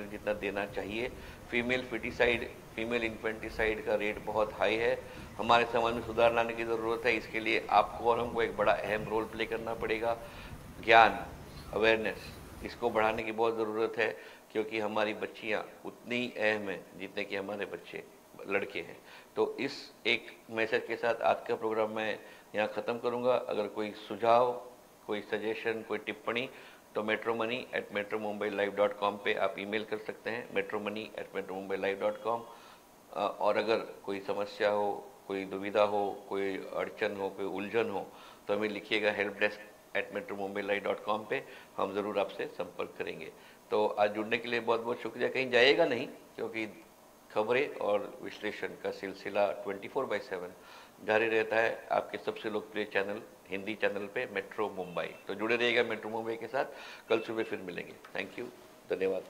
जितना देना चाहिए। फीमेल फिटिसाइड, फीमेल इन्फेंटिसाइड का रेट बहुत हाई है। हमारे समाज में सुधार लाने की ज़रूरत है। इसके लिए आपको और हमको एक बड़ा अहम रोल प्ले करना पड़ेगा। ज्ञान, अवेयरनेस, इसको बढ़ाने की बहुत ज़रूरत है, क्योंकि हमारी बच्चियां उतनी ही अहम हैं जितने कि हमारे बच्चे लड़के हैं। तो इस एक मैसेज के साथ आज का प्रोग्राम मैं यहाँ ख़त्म करूँगा। अगर कोई सुझाव, कोई सजेशन, कोई टिप्पणी, तो metromani@metromumbailive.com पे आप ईमेल कर सकते हैं, metromani@metromumbailive.com। और अगर कोई समस्या हो, कोई दुविधा हो, कोई अड़चन हो, कोई उलझन हो, तो हमें लिखिएगा helpdesk@metromumbailive.com पे। हम ज़रूर आपसे संपर्क करेंगे। तो आज जुड़ने के लिए बहुत बहुत शुक्रिया। कहीं जाइएगा नहीं, क्योंकि खबरें और विश्लेषण का सिलसिला 24/7 जारी रहता है आपके सबसे लोकप्रिय चैनल, हिंदी चैनल पे, मेट्रो मुंबई। तो जुड़े रहिएगा मेट्रो मुंबई के साथ। कल सुबह फिर मिलेंगे। थैंक यू, धन्यवाद।